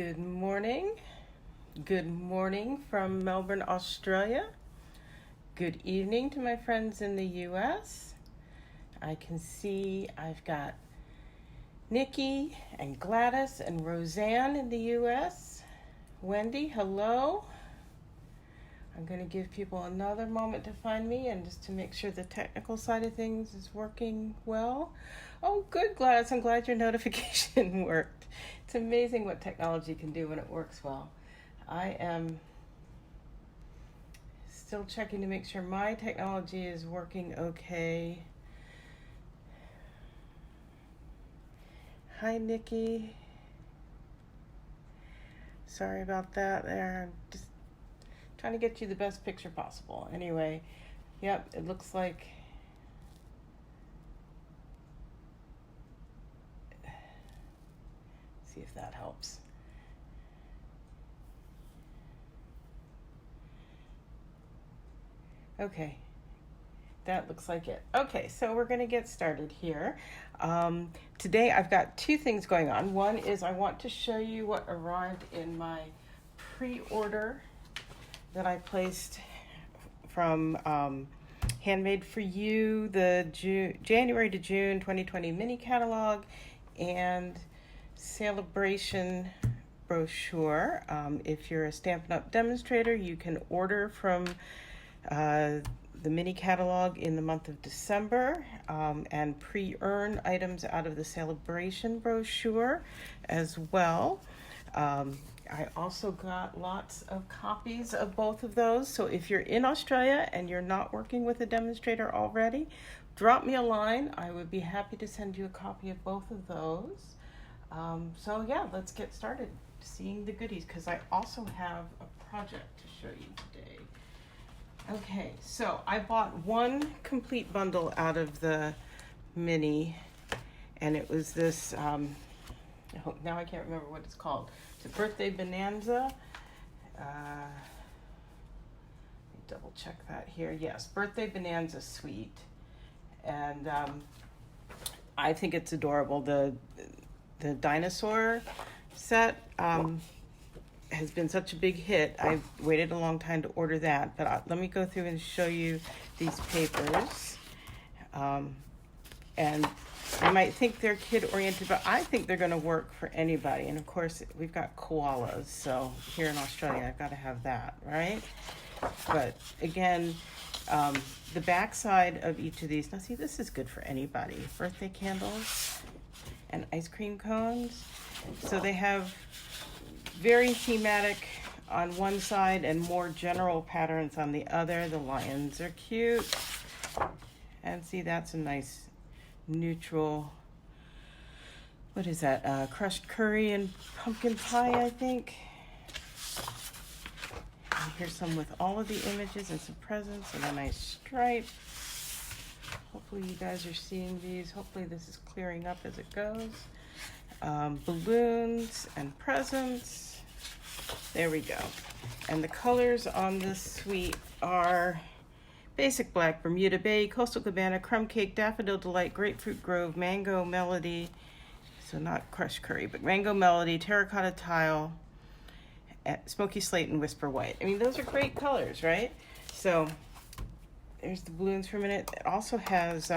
Good morning. Good morning from Melbourne, Australia. Good evening to my friends in the US. I can see I've got Nikki and Gladys and Roseanne in the US. Wendy, hello. I'm going to give people another moment to find me and just to make sure the technical side of things is working well. Oh, good, Gladys. I'm glad your notification worked. It's amazing what technology can do when it works well. I am still checking to make sure my technology is working okay. Hi, Nikki. Sorry about that there. I'm just trying to get you the best picture possible. Anyway, yep, it looks like see if that helps. Okay, that looks like it. Okay, so we're going to get started here. Today I've got two things going on. One is I want to show you what arrived in my pre-order that I placed from Handmade for You, the January to June 2020 mini catalog and celebration brochure. If you're a Stampin' Up! Demonstrator, you can order from the mini catalog in the month of December and pre-earn items out of the celebration brochure as well. I also got lots of copies of both of those. So if you're in Australia and you're not working with a demonstrator already, drop me a line. I would be happy to send you a copy of both of those. So yeah, let's get started seeing the goodies because I also have a project to show you today. Okay, so I bought one complete bundle out of the mini, and it was this, now I can't remember what it's called. It's a birthday bonanza. Let me double check that here. Yes, birthday bonanza suite. And I think it's adorable. The dinosaur set has been such a big hit. I've waited a long time to order that, but let me go through and show you these papers. And you might think they're kid-oriented, but I think they're going to work for anybody. And of course, we've got koalas, so here in Australia, I've got to have that, right? But again, the back side of each of these, now see, this is good for anybody. Birthday candles and ice cream cones. So they have very thematic on one side and more general patterns on the other. The lions are cute. And see, that's a nice neutral, what is that? Crushed curry and pumpkin pie, I think. And here's some with all of the images and some presents and a nice stripe. Hopefully you guys are seeing these. Hopefully this is clearing up as it goes. Balloons and presents. There we go. And the colors on this suite are Basic Black, Bermuda Bay, Coastal Cabana, Crumb Cake, Daffodil Delight, Grapefruit Grove, Mango Melody, so not Crushed Curry, but Mango Melody, Terracotta Tile, Smoky Slate, and Whisper White. I mean, those are great colors, right? So there's the balloons for a minute. It also has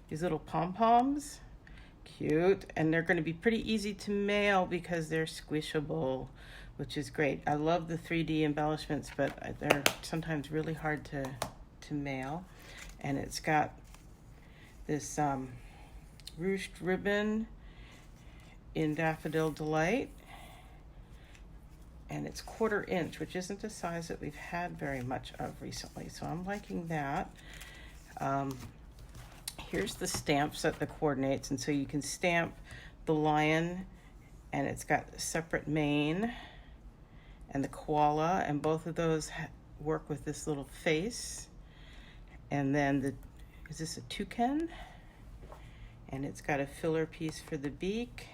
these little pom-poms. Cute. And they're going to be pretty easy to mail because they're squishable, which is great. I love the 3D embellishments, but they're sometimes really hard to mail. And it's got this ruched ribbon in Daffodil Delight. And it's 1/4 inch, which isn't a size that we've had very much of recently. So I'm liking that. Here's the stamp set that coordinates, and so you can stamp the lion, and it's got a separate mane, and the koala, and both of those work with this little face. And then is this a toucan? And it's got a filler piece for the beak.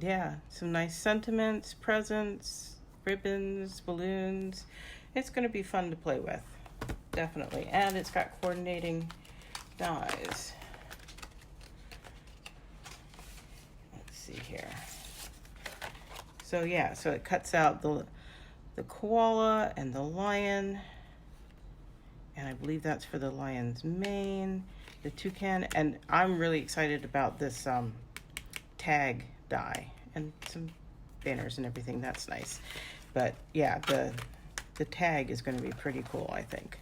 Yeah, some nice sentiments, presents, ribbons, balloons. It's going to be fun to play with. Definitely. And it's got coordinating dies. Let's see here. So yeah, so it cuts out the koala and the lion, and I believe that's for the lion's mane, the toucan, and I'm really excited about this tag die and some banners and everything. That's nice. But yeah, the tag is going to be pretty cool, I think.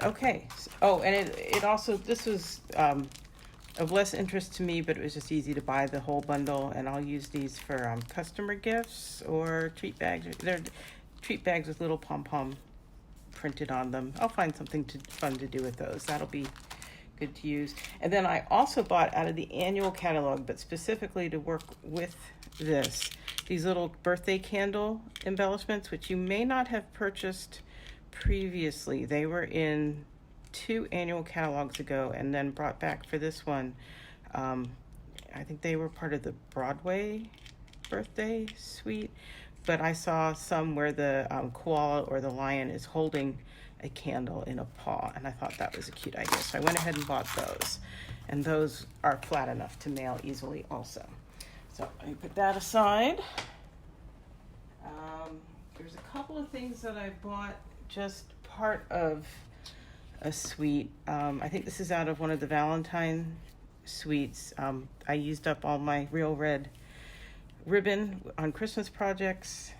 Okay. Oh, and it also, this was of less interest to me, but it was just easy to buy the whole bundle, and I'll use these for customer gifts or treat bags. They're treat bags with little pom-pom printed on them. I'll find something fun to do with those. That'll be good to use. And then I also bought out of the annual catalog, but specifically to work with this, these little birthday candle embellishments, which you may not have purchased previously. They were in 2 annual catalogs ago and then brought back for this one. I think they were part of the Broadway birthday suite, but I saw some where the koala or the lion is holding a candle in a paw, and I thought that was a cute idea. So I went ahead and bought those, and those are flat enough to mail easily also. So let me put that aside. There's a couple of things that I bought, just part of a suite. I think this is out of one of the Valentine suites. I used up all my Real Red ribbon on Christmas projects.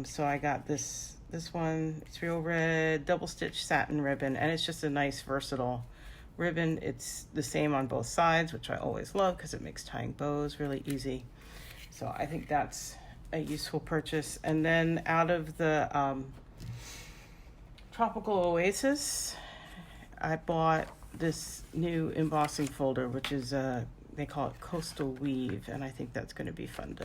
So I got this one. It's Real Red double stitch satin ribbon, and it's just a nice versatile ribbon. It's the same on both sides, which I always love because it makes tying bows really easy. So I think that's a useful purchase. And then out of the Tropical Oasis, I bought this new embossing folder, which is they call it Coastal Weave, and I think that's going to be fun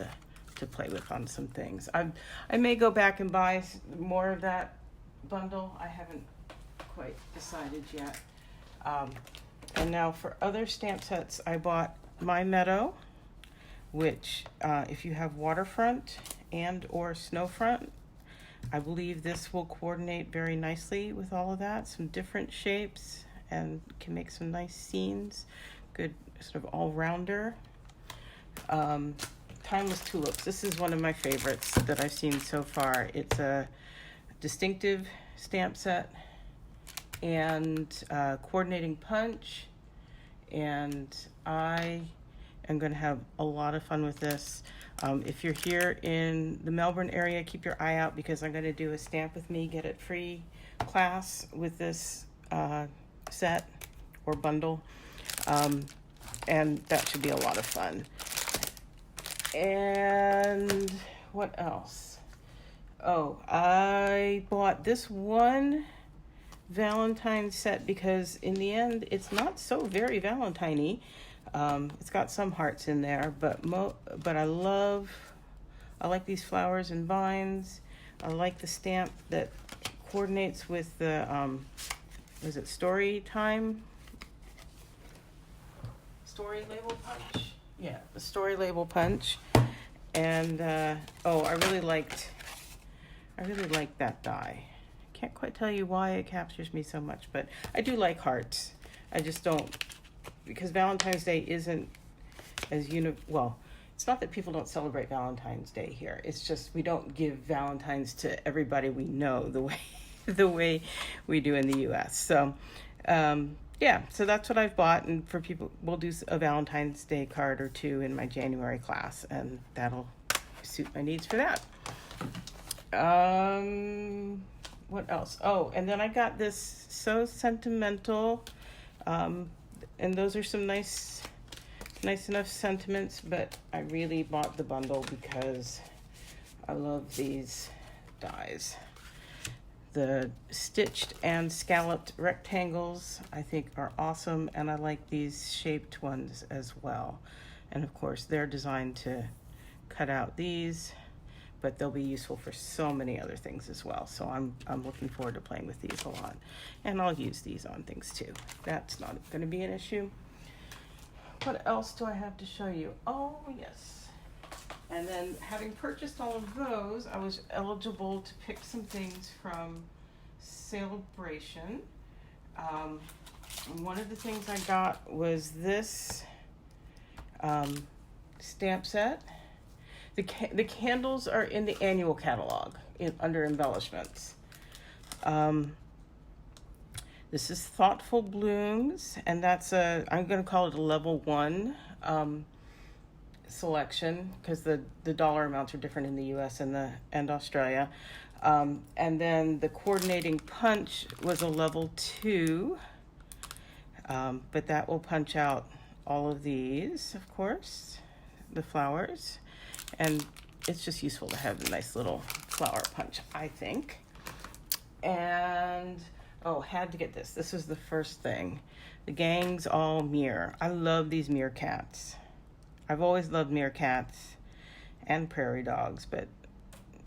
to play with on some things. I may go back and buy more of that bundle. I haven't quite decided yet. And now for other stamp sets, I bought My Meadow, which if you have waterfront and or snowfront, I believe this will coordinate very nicely with all of that. Some different shapes and can make some nice scenes. Good sort of all-rounder. Timeless Tulips. This is one of my favorites that I've seen so far. It's a distinctive stamp set and coordinating punch, and I am going to have a lot of fun with this. If you're here in the Melbourne area, keep your eye out because I'm going to do a Stamp With Me, Get It Free class with this set or bundle, and that should be a lot of fun. And what else? Oh, I bought this one Valentine set because in the end it's not so very Valentine-y. It's got some hearts in there, but I like these flowers and vines. I like the stamp that coordinates with the is it Story Time? Story Label Punch? Yeah, the Story Label Punch. And I really liked that die. Can't quite tell you why it captures me so much, but I do like hearts. I just don't, because Valentine's Day isn't as it's not that people don't celebrate Valentine's Day here. It's just we don't give Valentine's to everybody we know the way we do in the U.S. So, so that's what I've bought, and for people, we'll do a Valentine's Day card or two in my January class, and that'll suit my needs for that. What else? Oh, and then I got this So Sentimental, and those are some nice enough sentiments, but I really bought the bundle because I love these dies. The stitched and scalloped rectangles I think are awesome, and I like these shaped ones as well. And of course they're designed to cut out these, but they'll be useful for so many other things as well. So I'm looking forward to playing with these a lot, and I'll use these on things too. That's not going to be an issue. What else do I have to show you? Oh yes. And then having purchased all of those, I was eligible to pick some things from Celebration. One of the things I got was this stamp set. The candles are in the annual catalog under embellishments. This is Thoughtful Blooms, and that's I'm going to call it a level 1 selection, because the dollar amounts are different in the US and Australia. And then the Coordinating Punch was a level 2, but that will punch out all of these, of course, the flowers. And it's just useful to have a nice little flower punch, I think. And, had to get this. This was the first thing. The Gang's All Mirror. I love these meerkats. I've always loved meerkats and prairie dogs, but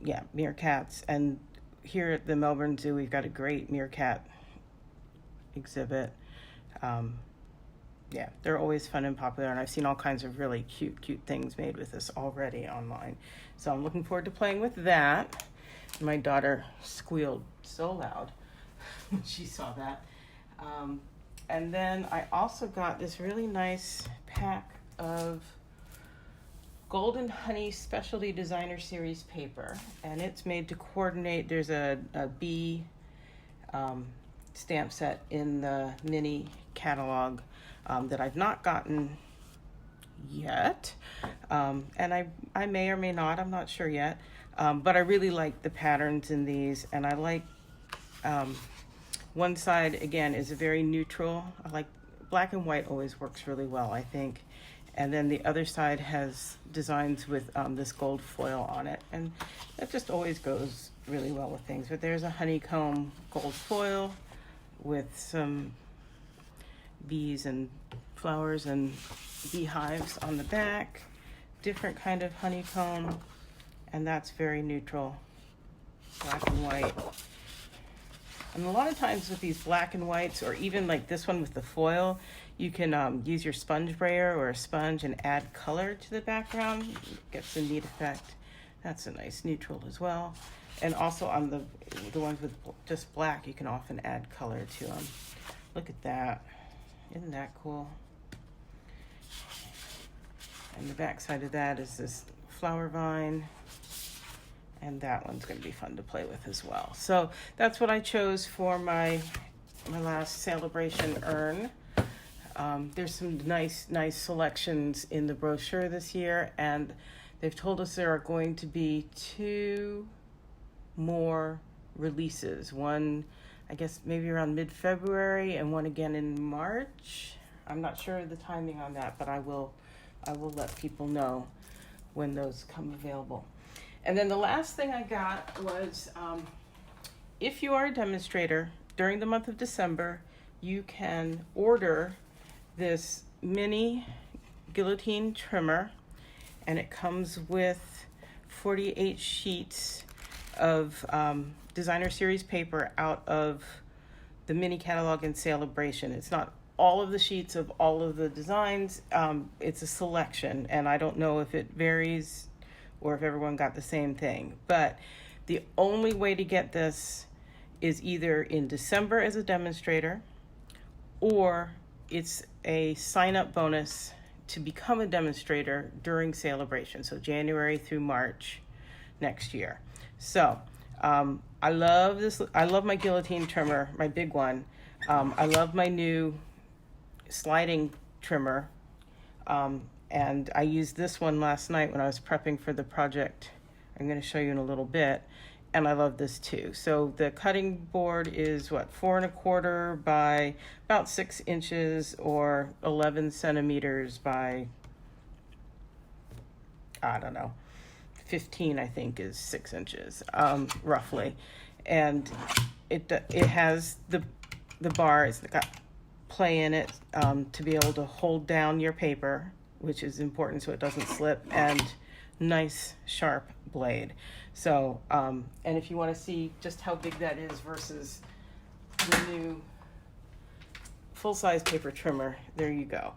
yeah, meerkats. And here at the Melbourne Zoo, we've got a great meerkat exhibit. Yeah, they're always fun and popular, and I've seen all kinds of really cute things made with this already online. So I'm looking forward to playing with that. My daughter squealed so loud when she saw that. And then I also got this really nice pack of Golden Honey Specialty Designer Series paper, and it's made to coordinate. There's a bee stamp set in the mini catalog that I've not gotten yet, and I may or may not, I'm not sure yet, but I really like the patterns in these, and I like one side, again, is a very neutral. I like black and white, always works really well, I think, and then the other side has designs with this gold foil on it, and that just always goes really well with things. But there's a honeycomb gold foil with some bees and flowers and beehives on the back, different kind of honeycomb, and that's very neutral, black and white. And a lot of times with these black and whites, or even like this one with the foil, you can use your sponge brayer or a sponge and add color to the background. It gets a neat effect. That's a nice neutral as well. And also on the ones with just black, you can often add color to them. Look at that. Isn't that cool? And the back side of that is this flower vine. And that one's going to be fun to play with as well. So that's what I chose for my last celebration urn. There's some nice selections in the brochure this year, and they've told us there are going to be 2 more releases. One, I guess maybe around mid-February, and one again in March. I'm not sure of the timing on that, but I will let people know when those come available. And then the last thing I got was, if you are a demonstrator during the month of December, you can order this mini guillotine trimmer, and it comes with 48 sheets of designer series paper out of the mini catalog and celebration. It's not all of the sheets of all of the designs. It's a selection, and I don't know if it varies or if everyone got the same thing. But the only way to get this is either in December as a demonstrator, or it's a sign-up bonus to become a demonstrator during celebration, so January through March next year. So I love this. I love my guillotine trimmer, my big one. I love my new sliding trimmer. And I used this one last night when I was prepping for the project I'm going to show you in a little bit, and I love this too. So the cutting board is 4 1/4 by about 6 inches, or 11 centimeters by, I don't know, 15 I think is 6 inches, roughly. And it has the bar, it's got play in it to be able to hold down your paper, which is important so it doesn't slip, and nice sharp blade. So, and if you want to see just how big that is versus the new full-size paper trimmer, there you go.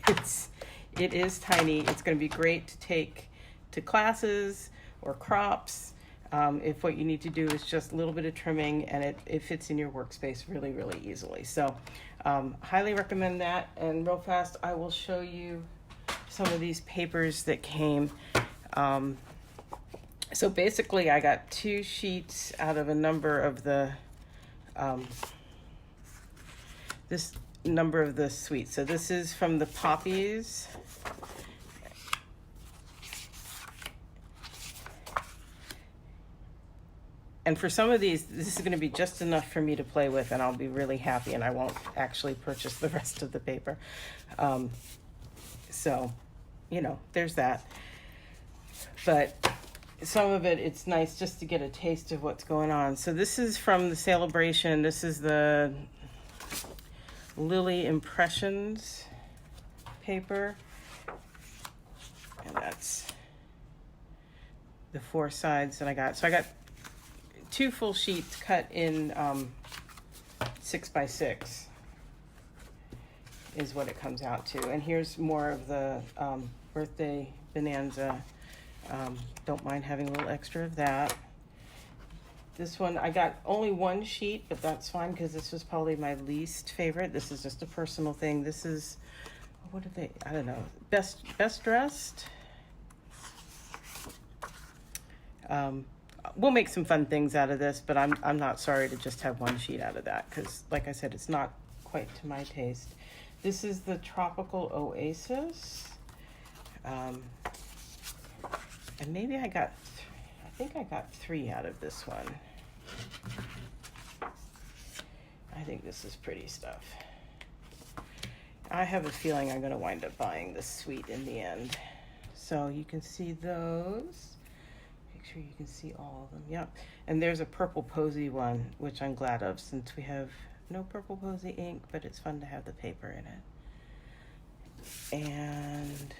It is tiny. It's going to be great to take to classes or crops. If what you need to do is just a little bit of trimming, and it fits in your workspace really, really easily. So highly recommend that. And real fast, I will show you some of these papers that came. So basically I got 2 sheets out of a number of the, this number of the suites. So this is from the Poppies. And for some of these, this is going to be just enough for me to play with, and I'll be really happy, and I won't actually purchase the rest of the paper. So, you know, there's that. But some of it, it's nice just to get a taste of what's going on. So this is from the Celebration. This is the Lily Impressions paper. And that's the 4 sides that I got. So I got 2 full sheets cut in 6x6 is what it comes out to. And here's more of the birthday bonanza. Don't mind having a little extra of that. This one, I got only 1 sheet, but that's fine because this was probably my least favorite. This is just a personal thing. This is, what did they, I don't know, best dressed. We'll make some fun things out of this, but I'm not sorry to just have 1 sheet out of that because, like I said, it's not quite to my taste. This is the Tropical Oasis. And maybe I think I got 3 out of this one. I think this is pretty stuff. I have a feeling I'm going to wind up buying this suite in the end. So you can see those. Make sure you can see all of them. Yep. And there's a Purple Posy one, which I'm glad of since we have no Purple Posy ink, but it's fun to have the paper in it. And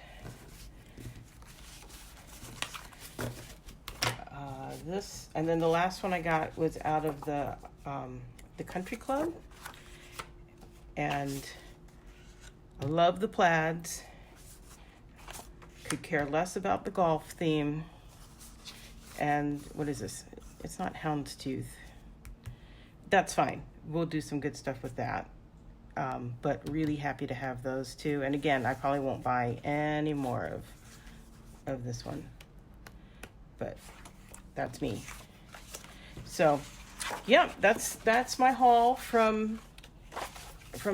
this, and then the last one I got was out of the Country Club, and I love the plaids. Could care less about the golf theme. And what is this? It's not houndstooth. That's fine. We'll do some good stuff with that. But really happy to have those 2. And again, I probably won't buy any more of this one. But that's me. So, yeah, that's my haul from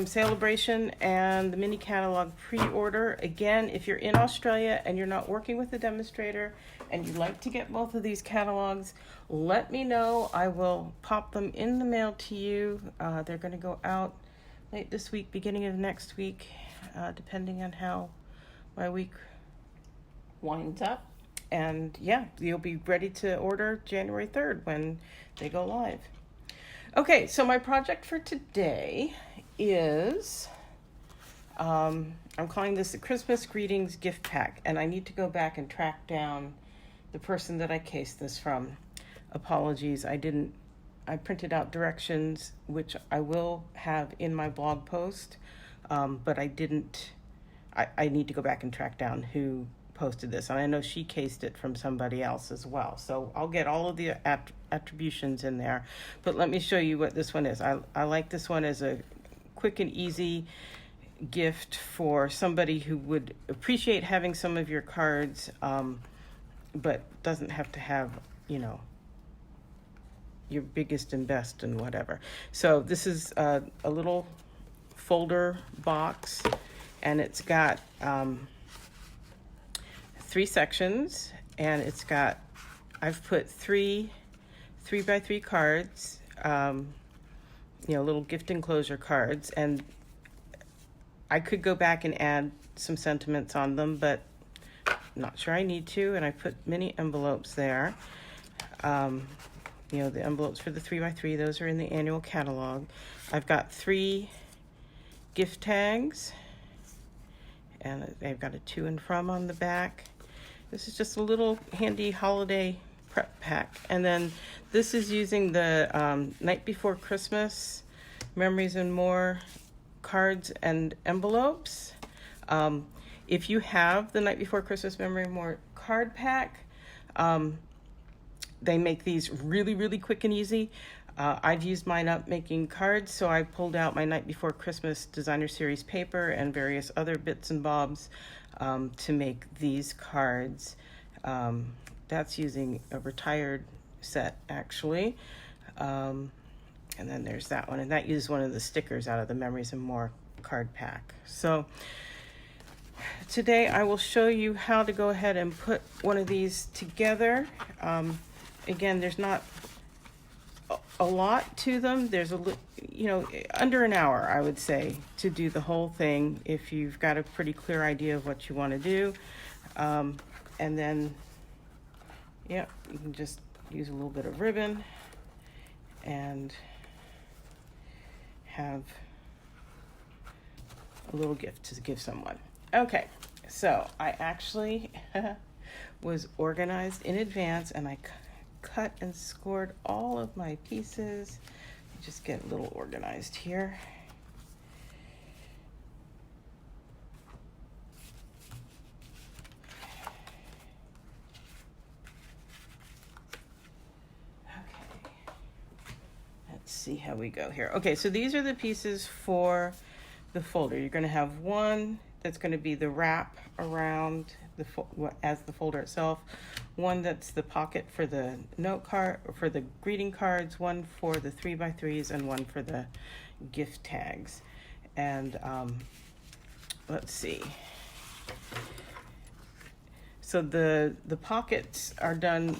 Celebration and the mini catalog pre-order. Again, if you're in Australia and you're not working with a demonstrator and you'd like to get both of these catalogs, let me know. I will pop them in the mail to you. They're going to go out late this week, beginning of next week, depending on how my week winds up. And yeah, you'll be ready to order January 3rd when they go live. Okay, so my project for today is, I'm calling this a Christmas Greetings Gift Pack, and I need to go back and track down the person that I cased this from. Apologies, I printed out directions, which I will have in my blog post, but I need to go back and track down who posted this, and I know she cased it from somebody else as well, so I'll get all of the attributions in there. But let me show you what this one is. I like this one as a quick and easy gift for somebody who would appreciate having some of your cards, but doesn't have to have, you know, your biggest and best and whatever. So this is a little folder box, and it's got 3 sections, and it's got, I've put 3 3x3 cards, you know, little gift enclosure cards, and I could go back and add some sentiments on them, but I'm not sure I need to, and I put mini envelopes there. You know, the envelopes for the 3x3, those are in the annual catalog. I've got 3 gift tags, and they've got a to and from on the back. This is just a little handy holiday prep pack. And then this is using the Night Before Christmas Memories and More cards and envelopes. If you have the Night Before Christmas Memory and More card pack, they make these really, really quick and easy. I've used mine up making cards, so I pulled out my Night Before Christmas Designer Series paper and various other bits and bobs. to make these cards. That's using a retired set, actually. And then there's that one, and that used one of the stickers out of the Memories and More card pack. So today I will show you how to go ahead and put one of these together. Again, there's not a lot to them. There's under an hour, I would say, to do the whole thing if you've got a pretty clear idea of what you want to do. And then, you can just use a little bit of ribbon and have a little gift to give someone. Okay, so I actually was organized in advance, and I cut and scored all of my pieces. Just get a little organized here. Okay, let's see how we go here. Okay, so these are the pieces for the folder. You're going to have one that's going to be the wrap around as the folder itself, one that's the pocket for the note card, or for the greeting cards, one for the 3x3s, and one for the gift tags. And let's see. So the pockets are done.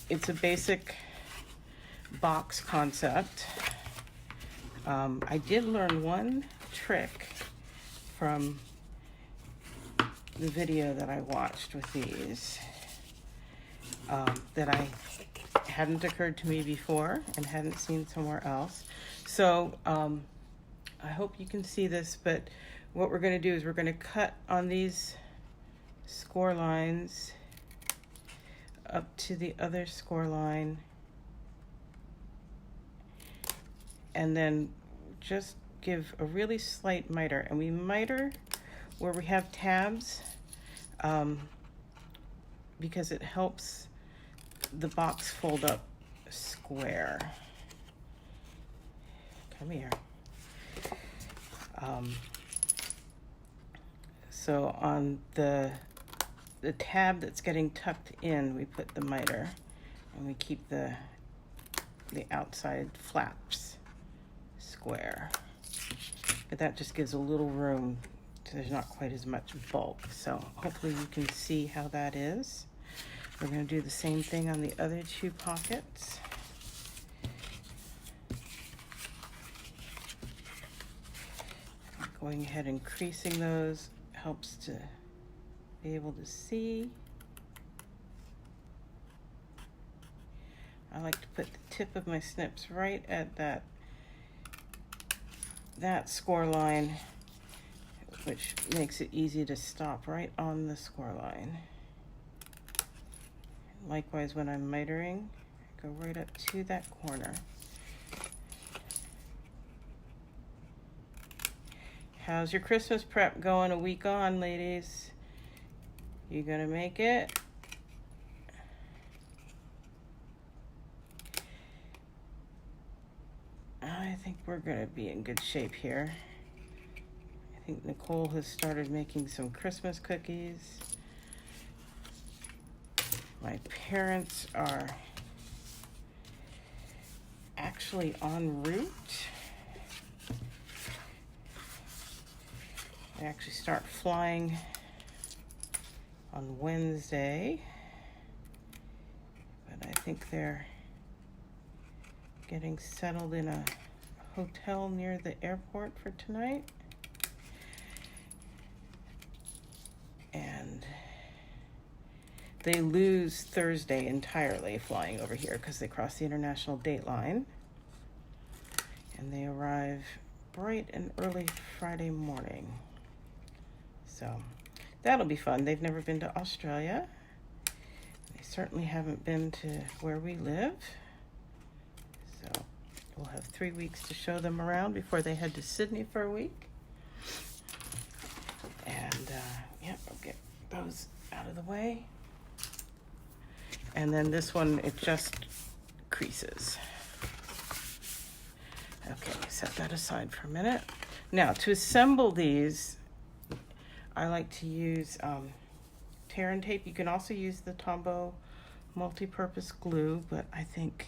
It's a basic box concept. I did learn one trick from the video that I watched with these that hadn't occurred to me before and hadn't seen somewhere else. So I hope you can see this, but what we're going to do is we're going to cut on these score lines up to the other score line, and then just give a really slight miter, and we miter where we have tabs because it helps the box fold up square. Come here. So on the tab that's getting tucked in, we put the miter, and we keep the outside flaps square. But that just gives a little room, so there's not quite as much bulk. So hopefully you can see how that is. We're going to do the same thing on the other two pockets. Going ahead and creasing those helps to be able to see. I like to put the tip of my snips right at that score line, which makes it easy to stop right on the score line. Likewise, when I'm mitering, go right up to that corner. How's your Christmas prep going a week on, ladies? You gonna make it? I think we're gonna be in good shape here. I think Nicole has started making some Christmas cookies. My parents are actually en route. They actually start flying on Wednesday, but I think they're getting settled in a hotel near the airport for tonight. And they lose Thursday entirely flying over here because they cross the international date line. And they arrive bright and early Friday morning. So that'll be fun. They've never been to Australia. They certainly haven't been to where we live. So we'll have 3 weeks to show them around before they head to Sydney for a week. And I'll get those out of the way. And then this one, it just creases. Okay, set that aside for a minute. Now, to assemble these, I like to use tear and tape. You can also use the Tombow multi-purpose glue, but I think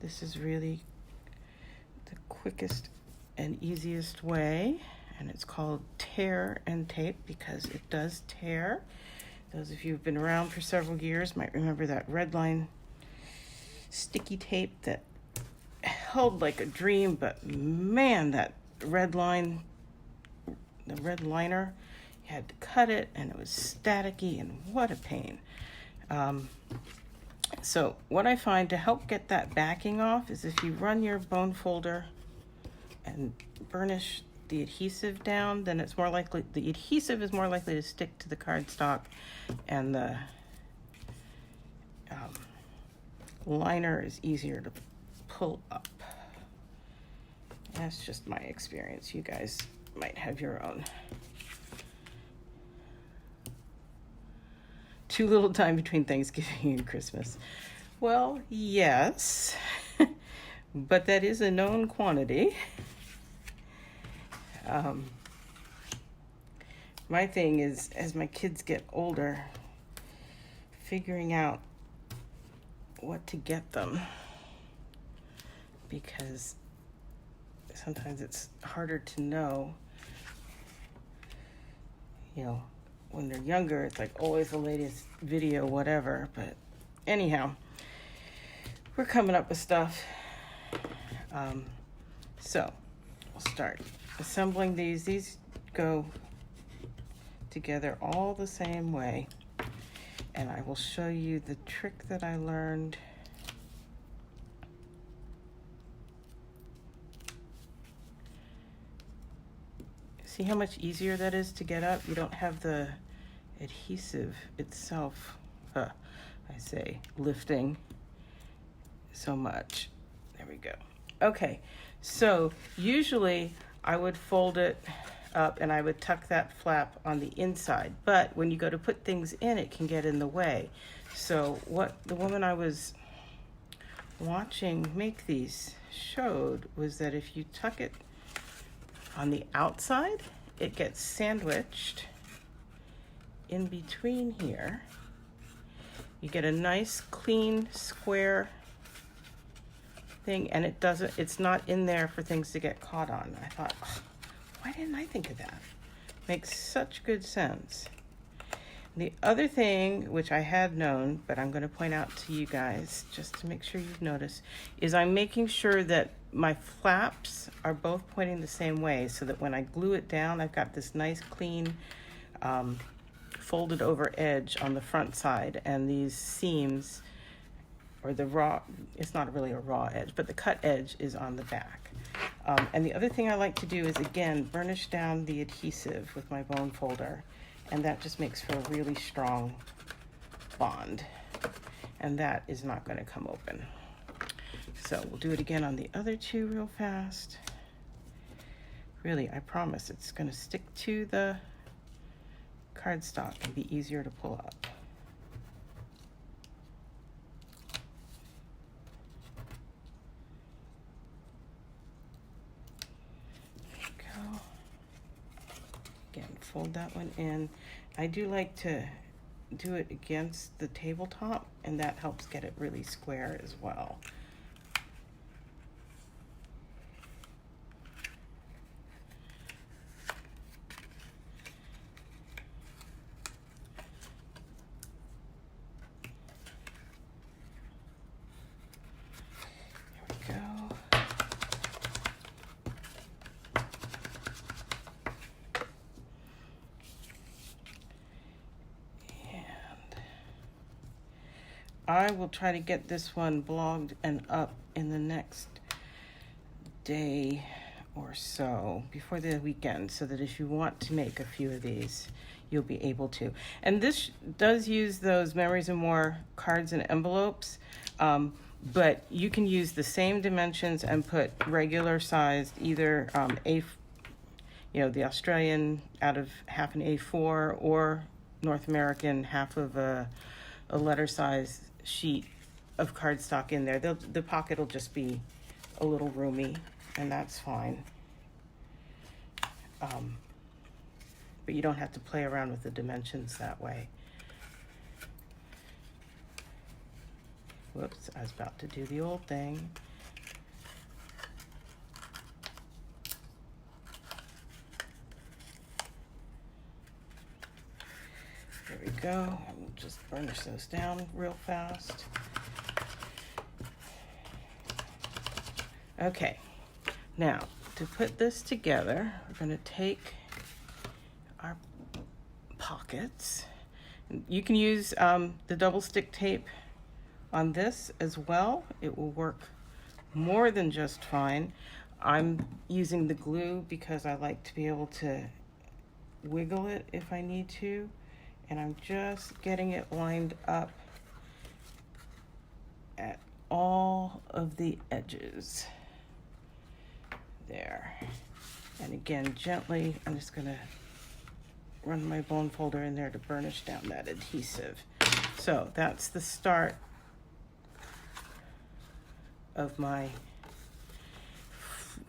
this is really the quickest and easiest way, and it's called tear and tape because it does tear. Those of you who've been around for several years might remember that red line sticky tape that held like a dream, but man, that red line, the red liner, you had to cut it and it was staticky and what a pain. So what I find to help get that backing off is if you run your bone folder and burnish the adhesive down, then it's more likely, the adhesive is more likely to stick to the cardstock, and the liner is easier to pull up. That's just my experience. You guys might have your own. Too little time between Thanksgiving and Christmas. Well, yes, but that is a known quantity. My thing is, as my kids get older, figuring out what to get them, because sometimes it's harder to know, when they're younger, it's like always the latest video, whatever. But anyhow, we're coming up with stuff. So we'll start assembling these. These go together all the same way. And I will show you the trick that I learned. See how much easier that is to get up? You don't have the adhesive itself, lifting so much. There we go. Okay, so usually I would fold it up and I would tuck that flap on the inside, but when you go to put things in, it can get in the way. So what the woman I was watching make these showed was that if you tuck it on the outside, it gets sandwiched in between here. You get a nice clean square thing, and it's not in there for things to get caught on. I thought, why didn't I think of that? Makes such good sense. The other thing, which I had known, but I'm going to point out to you guys, just to make sure you've noticed, is I'm making sure that my flaps are both pointing the same way, so that when I glue it down, I've got this nice, clean, folded over edge on the front side, and these seams, or the raw, it's not really a raw edge, but the cut edge is on the back. And the other thing I like to do is, again, burnish down the adhesive with my bone folder, and that just makes for a really strong bond, and that is not going to come open. So we'll do it again on the other two real fast. Really, I promise it's going to stick to the cardstock and be easier to pull up. Again, fold that one in. I do like to do it against the tabletop, and that helps get it really square as well. There we go. I will try to get this one blogged and up in the next day or so, before the weekend, so that if you want to make a few of these, you'll be able to. And this does use those Memories and More cards and envelopes, but you can use the same dimensions and put regular sized, either the Australian out of half an A4, or North American half of a letter size sheet of cardstock in there. The pocket will just be a little roomy, and that's fine. but you don't have to play around with the dimensions that way. Whoops, I was about to do the old thing. There we go. I'll just burnish those down real fast. Okay, now to put this together, we're going to take our pockets. You can use the double stick tape on this as well. It will work more than just fine. I'm using the glue because I like to be able to wiggle it if I need to. And I'm just getting it lined up at all of the edges. There. And again, gently, I'm just gonna run my bone folder in there to burnish down that adhesive. So that's the start of my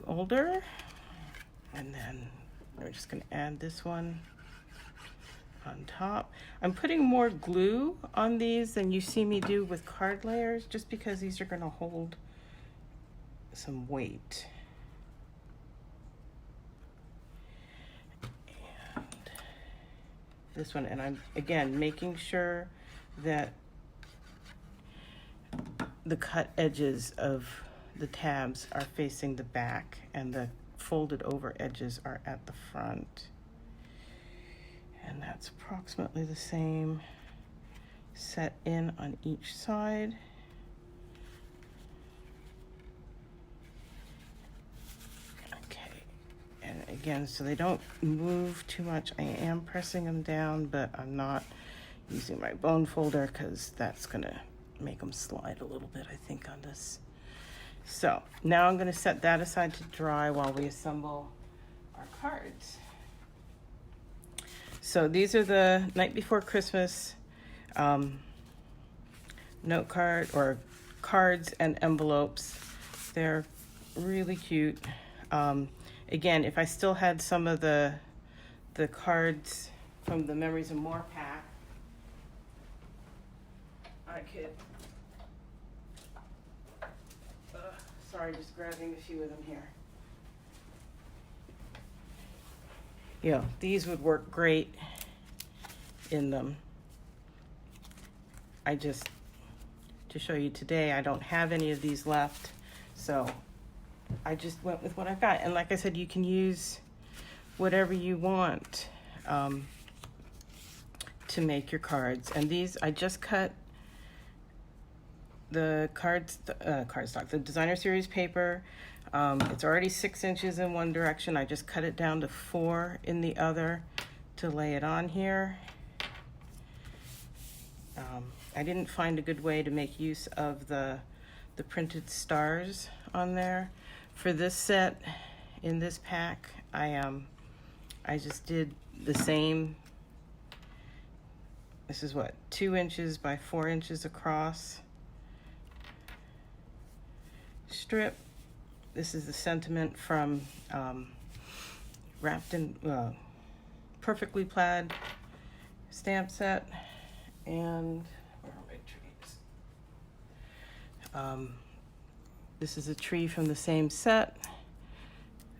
folder. And then we're just gonna add this one on top. I'm putting more glue on these than you see me do with card layers, just because these are gonna hold some weight. And this one, and I'm again making sure that the cut edges of the tabs are facing the back and the folded over edges are at the front. And that's approximately the same set in on each side. Okay, and again, so they don't move too much. I am pressing them down, but I'm not using my bone folder because that's gonna make them slide a little bit, I think, on this. So now I'm gonna set that aside to dry while we assemble our cards. So these are the Night Before Christmas note card or cards and envelopes. They're really cute. Again, if I still had some of the cards from the Memories of More pack, I could, sorry, just grabbing a few of them here. Yeah, these would work great in them. I just, to show you today, I don't have any of these left, so I just went with what I've got. And like I said, you can use whatever you want to make your cards. And these, I just cut the cardstock, the designer series paper. It's already 6 inches in one direction. I just cut it down to 4 in the other to lay it on here. I didn't find a good way to make use of the printed stars on there. For this set, in this pack, I just did the same. This is what, 2 inches by 4 inches across strip. This is the sentiment from Wrapped in Perfectly Plaid stamp set. And where are my trees? This is a tree from the same set,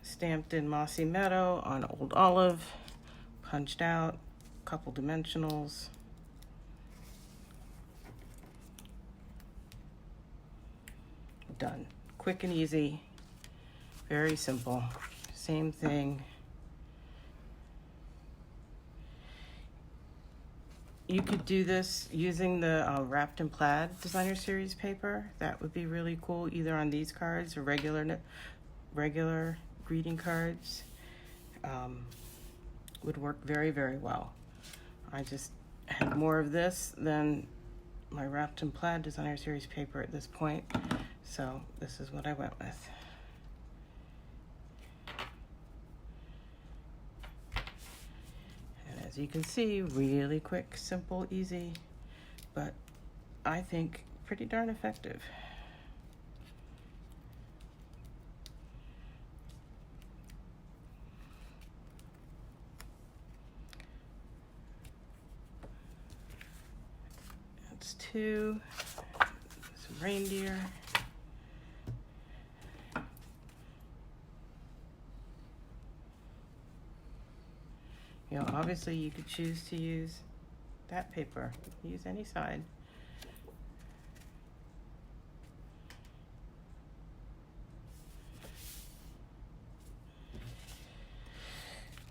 stamped in Mossy Meadow on Old Olive, punched out, couple dimensionals. Done. Quick and easy. Very simple. Same thing. You could do this using the Wrapped in Plaid designer series paper. That would be really cool, either on these cards or regular greeting cards. Would work very, very well. I just had more of this than my Wrapped in Plaid designer series paper at this point, so this is what I went with. As you can see, really quick, simple, easy, but I think pretty darn effective. That's 2. Some reindeer. You know, obviously you could choose to use that paper. Use any side.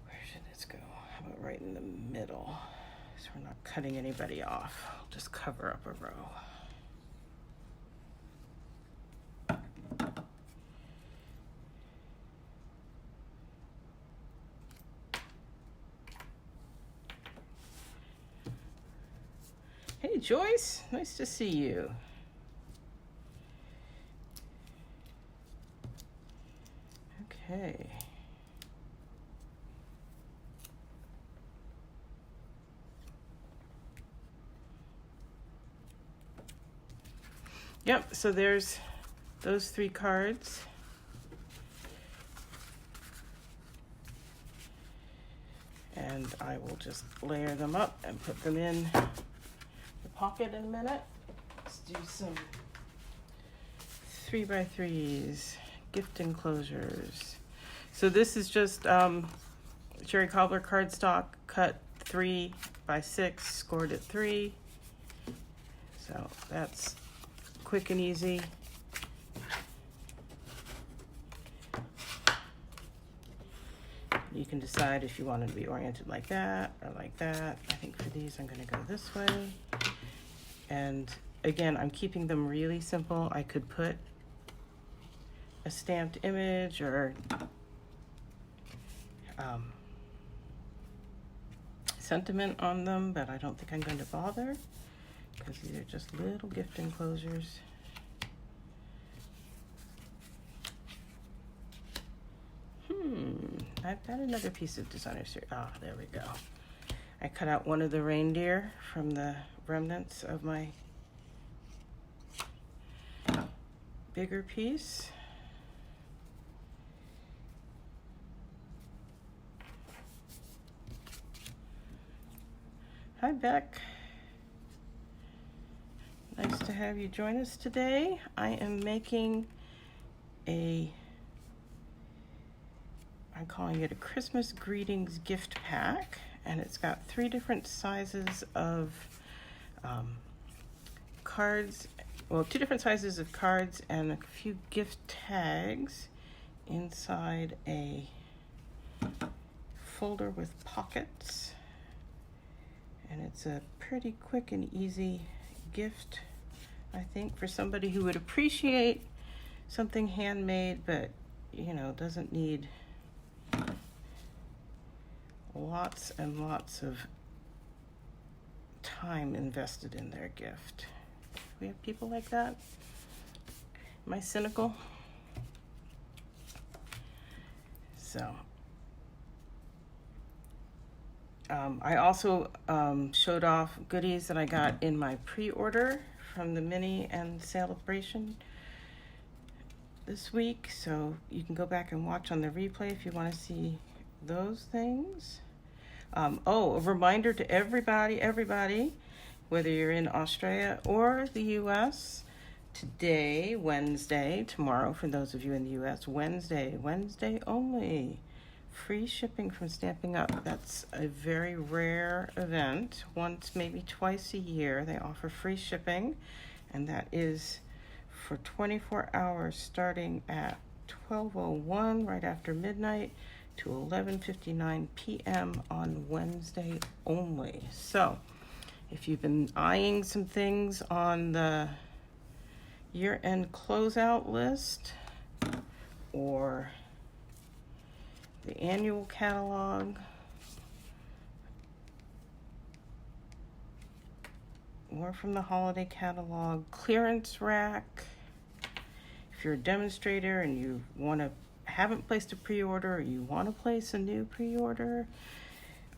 Where should this go? How about right in the middle? So we're not cutting anybody off. I'll just cover up a row. Hey Joyce, nice to see you. Okay. Yep, so there's those 3 cards. And I will just layer them up and put them in the pocket in a minute. Let's do some 3x3s, gift enclosures. So this is just cherry cobbler cardstock, cut 3x6, scored at 3. So that's quick and easy. You can decide if you want it to be oriented like that or like that. I think for these I'm going to go this way. And again, I'm keeping them really simple. I could put a stamped image or sentiment on them, but I don't think I'm going to bother because these are just little gift enclosures. I've got another piece of designer series. Ah, there we go. I cut out one of the reindeer from the remnants of my bigger piece. Hi, Beck. Nice to have you join us today. I am making I'm calling it a Christmas greetings gift pack, and it's got 3 different sizes of cards, well, 2 different sizes of cards and a few gift tags inside a folder with pockets. And it's a pretty quick and easy gift, I think, for somebody who would appreciate something handmade, but, you know, doesn't need lots and lots of time invested in their gift. We have people like that? Am I cynical? So I also showed off goodies that I got in my pre-order from the mini and celebration this week, so you can go back and watch on the replay if you want to see those things. A reminder to everybody, whether you're in Australia or the US, today, Wednesday, tomorrow for those of you in the US, Wednesday only, free shipping from Stamping Up. That's a very rare event. Once, maybe twice a year, they offer free shipping, and that is for 24 hours starting at 12:01 right after midnight to 11:59 p.m. on Wednesday only. So if you've been eyeing some things on the year-end closeout list or the annual catalog or from the holiday catalog, clearance rack, if you're a demonstrator and you haven't placed a pre-order or you want to place a new pre-order,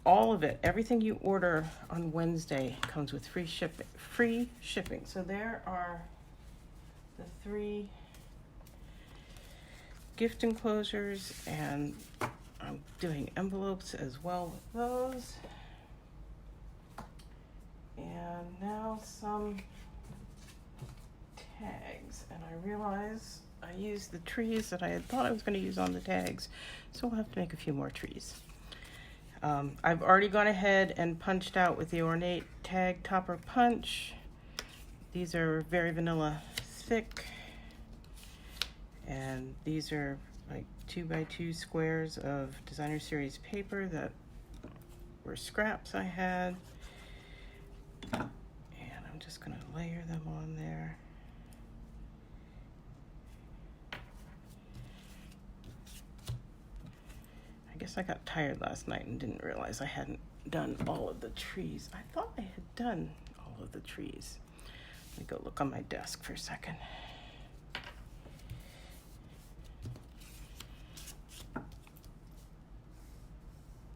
all of it, everything you order on Wednesday comes with free shipping. So there are the 3 gift enclosures, and I'm doing envelopes as well with those. And And now some tags. And I realize I used the trees that I had thought I was going to use on the tags, so we'll have to make a few more trees. I've already gone ahead and punched out with the Ornate Tag Topper Punch. These are very vanilla thick, and these are like 2x2 squares of Designer Series paper that were scraps I had. And I'm just going to layer them on there. I guess I got tired last night and didn't realize I hadn't done all of the trees. I thought I had done all of the trees. Let me go look on my desk for a second.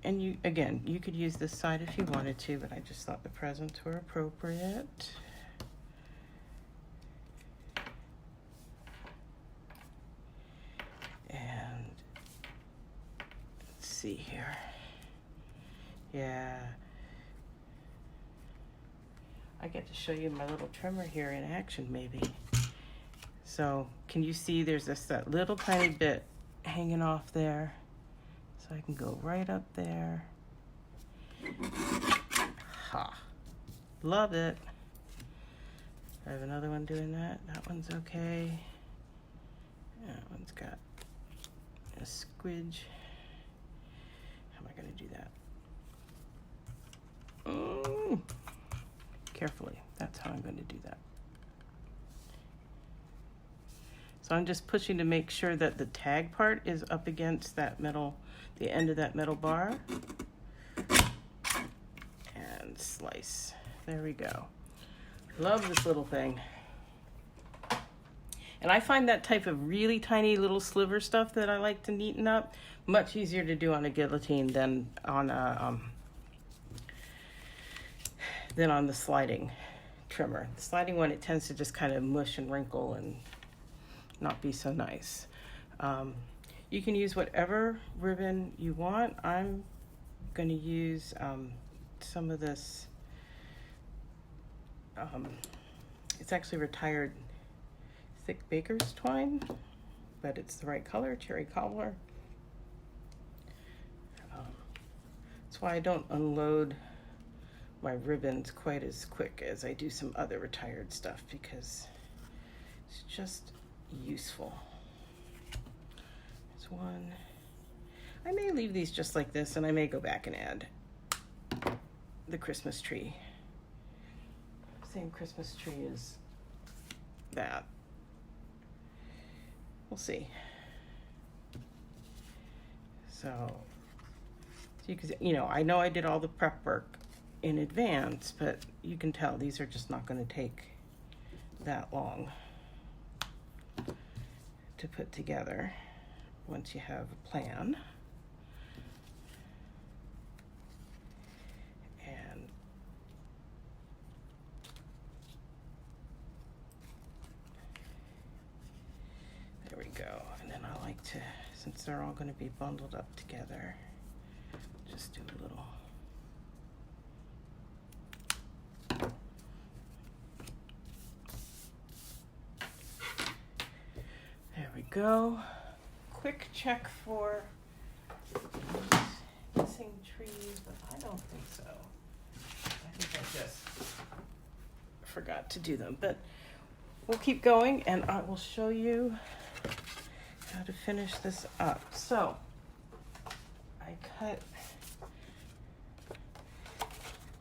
And you, again, you could use this side if you wanted to, but I just thought the presents were appropriate. And let's see here. Yeah. I get to show you my little trimmer here in action, maybe. So can you see there's that little tiny bit hanging off there? So I can go right up there. Ha. Love it. I have another one doing that. That one's okay. That one's got a squidge. How am I going to do that? Carefully. That's how I'm going to do that. So I'm just pushing to make sure that the tag part is up against that metal, the end of that metal bar. And slice. There we go. Love this little thing. And I find that type of really tiny little sliver stuff that I like to neaten up much easier to do on a guillotine than on the sliding trimmer. The sliding one, it tends to just kind of mush and wrinkle and not be so nice. You can use whatever ribbon you want. I'm going to use some of this. It's actually retired thick baker's twine, but it's the right color, cherry cobbler. That's why I don't unload my ribbons quite as quick as I do some other retired stuff, because it's just useful. There's one. I may leave these just like this, and I may go back and add the Christmas tree. Same Christmas tree as that. We'll see. So you can, I know I did all the prep work in advance, but you can tell these are just not going to take that long to put together once you have a plan. And there we go. And then I like to, since they're all going to be bundled up together, just do a little. There we go. Quick check for missing trees, but I don't think so. I think I just forgot to do them, but we'll keep going and I will show you how to finish this up. So I cut,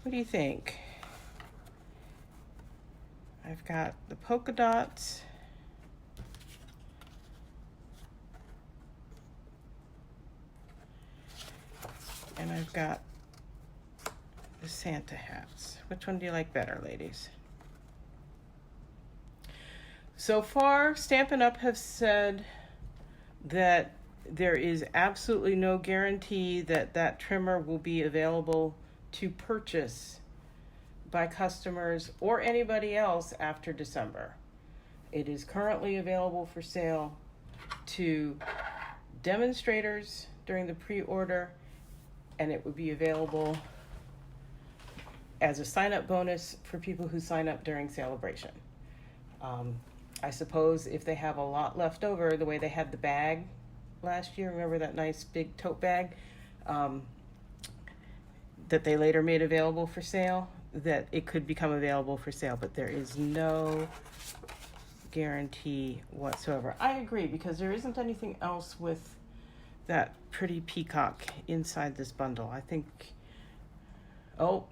what do you think? I've got the polka dots. And I've got the Santa hats. Which one do you like better, ladies? So far, Stampin' Up! Have said that there is absolutely no guarantee that that trimmer will be available to purchase by customers or anybody else after December. It is currently available for sale to demonstrators during the pre-order, and it would be available as a sign-up bonus for people who sign up during Celebration. I suppose if they have a lot left over, the way they had the bag last year, remember that nice big tote bag that they later made available for sale, that it could become available for sale, but there is no guarantee whatsoever. I agree, because there isn't anything else with that pretty peacock inside this bundle. I think, oh,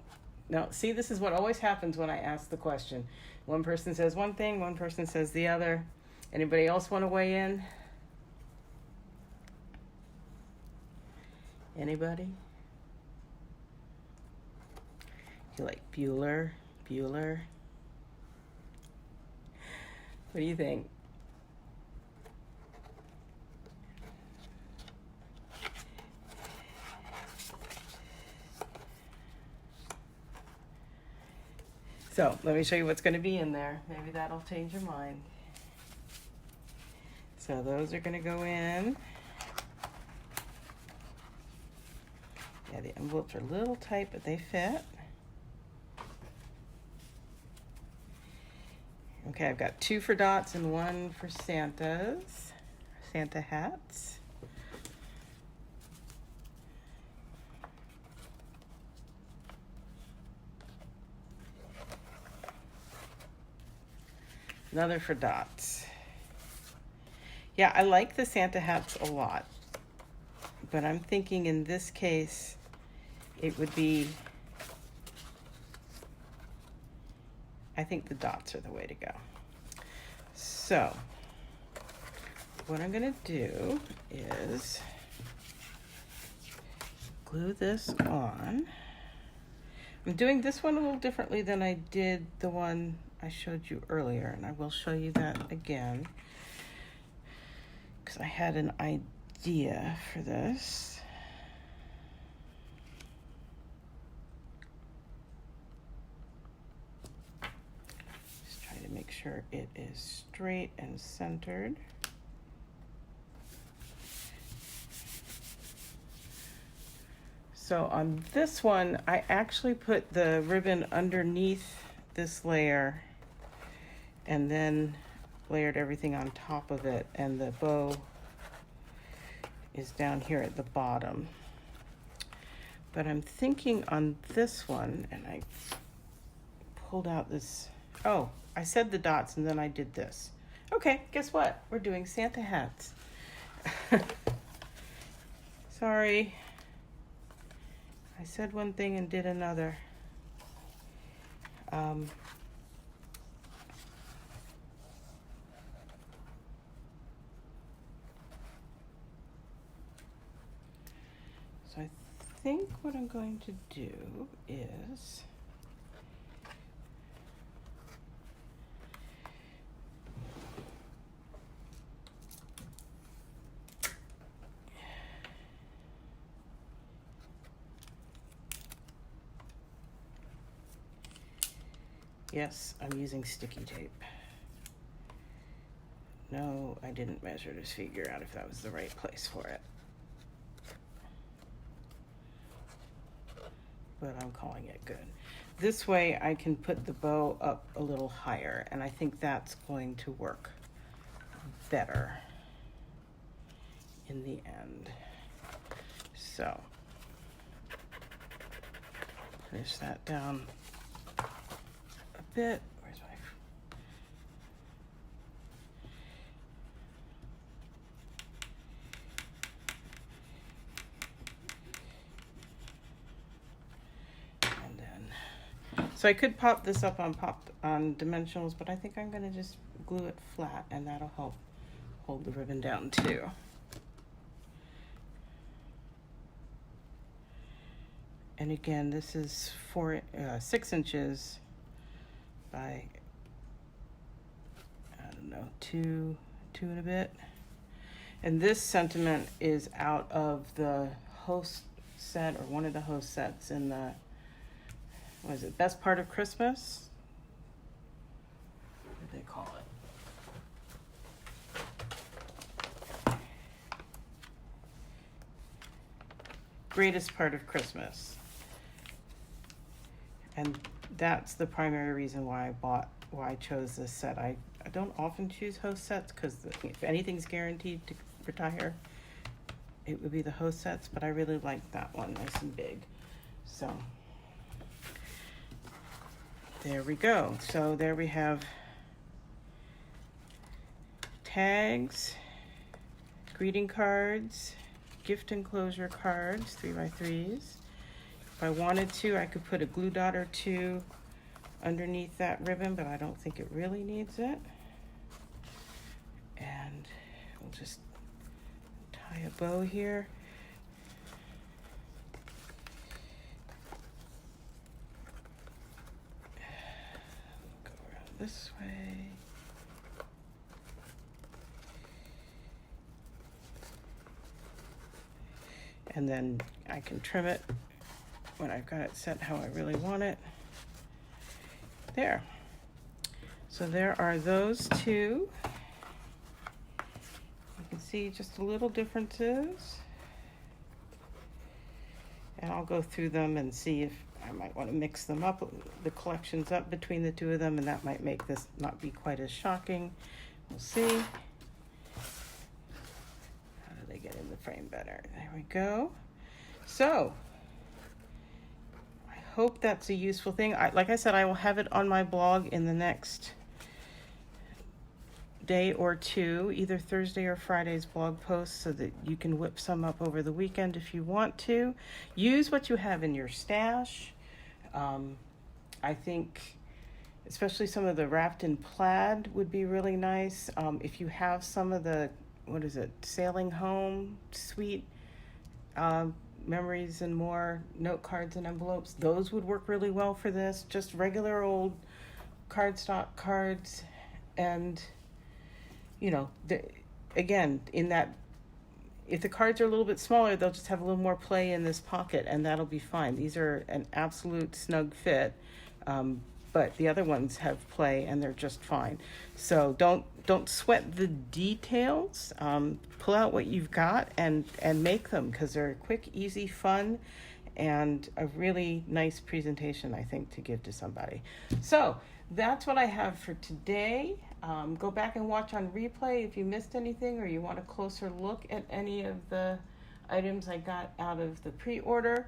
no, see, this is what always happens when I ask the question. One person says one thing, one person says the other. Anybody else want to weigh in? Anybody? You like Bueller? Bueller? What do you think? So let me show you what's going to be in there. Maybe that'll change your mind. So those are going to go in. Yeah, the envelopes are a little tight, but they fit. Okay, I've got 2 for dots and 1 for Santas, Santa hats. Another for dots. Yeah, I like the Santa hats a lot, but I'm thinking in this case, it would be, I think the dots are the way to go. So, what I'm gonna do is glue this on. I'm doing this one a little differently than I did the one I showed you earlier, and I will show you that again, because I had an idea for this. Just try to make sure it is straight and centered. So on this one, I actually put the ribbon underneath this layer and then layered everything on top of it, and the bow is down here at the bottom. But I'm thinking on this one, and I pulled out this, oh, I said the dots and then I did this. Okay, guess what? We're doing Santa hats. Sorry. I said one thing and did another. So I think what I'm going to do is yes, I'm using sticky tape. No, I didn't measure to figure out if that was the right place for it. But I'm calling it good. This way I can put the bow up a little higher, and I think that's going to work better in the end. So, push that down a bit. Where's my... And then, so I could pop this up on dimensionals, but I think I'm going to just glue it flat, and that'll help hold the ribbon down too. And again, this is 6 inches by, I don't know, two and a bit. And this sentiment is out of the host set, or one of the host sets in the, what is it, Best Part of Christmas? What do they call it? Greatest Part of Christmas. And that's the primary reason why I chose this set. I don't often choose host sets because if anything's guaranteed to retire, it would be the host sets, but I really like that one, nice and big. So there we go. So there we have tags, greeting cards, gift enclosure cards, 3x3s. If I wanted to, I could put a glue dot or two underneath that ribbon, but I don't think it really needs it. And we'll just tie a bow here. Go around this way. And then I can trim it when I've got it set how I really want it. There. So there are those two. You can see just a little differences. And I'll go through them and see if I might want to mix them up, the collections up between the two of them, and that might make this not be quite as shocking. We'll see. How do they get in the frame better? There we go. So I hope that's a useful thing. Like I said, I will have it on my blog in the next day or two, either Thursday or Friday's blog posts, so that you can whip some up over the weekend if you want to. Use what you have in your stash. I think especially some of the wrapped in plaid would be really nice. If you have some of the, Sailing Home Suite, Memories and More note cards and envelopes, those would work really well for this. Just regular old cardstock cards, and again, in that, if the cards are a little bit smaller, they'll just have a little more play in this pocket, and that'll be fine. These are an absolute snug fit, but the other ones have play, and they're just fine. So don't sweat the details. Pull out what you've got and make them, because they're quick, easy, fun, and a really nice presentation, I think, to give to somebody. So that's what I have for today. Go back and watch on replay if you missed anything or you want a closer look at any of the items I got out of the pre-order.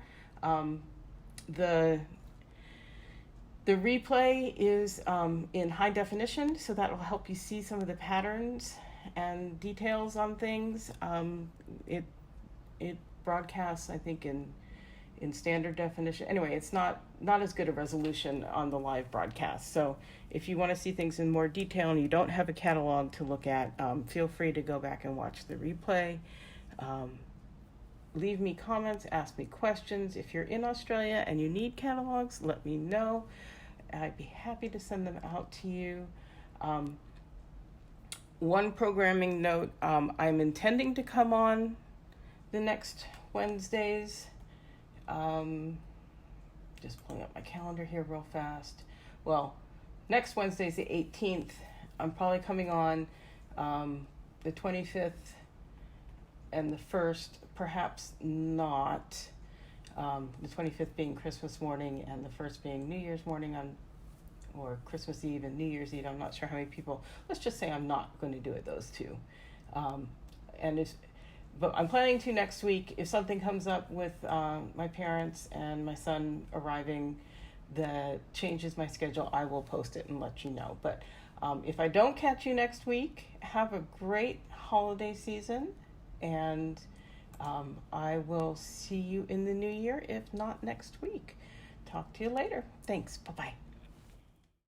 The replay is in high definition, so that will help you see some of the patterns and details on things. It broadcasts, I think, in standard definition. Anyway, it's not as good a resolution on the live broadcast. So if you want to see things in more detail and you don't have a catalog to look at, feel free to go back and watch the replay. Leave me comments, ask me questions. If you're in Australia and you need catalogs, let me know. I'd be happy to send them out to you. One programming note, I'm intending to come on the next Wednesdays. Just pulling up my calendar here real fast. Well, next Wednesday is the 18th. I'm probably coming on the 25th and the 1st, perhaps not. The 25th being Christmas morning and the 1st being New Year's morning, or Christmas Eve and New Year's Eve. I'm not sure how many people. Let's just say I'm not going to do it those two. But I'm planning to next week. If something comes up with my parents and my son arriving that changes my schedule, I will post it and let you know. But if I don't catch you next week, have a great holiday season, and I will see you in the new year, if not next week. Talk to you later. Thanks. Bye-bye.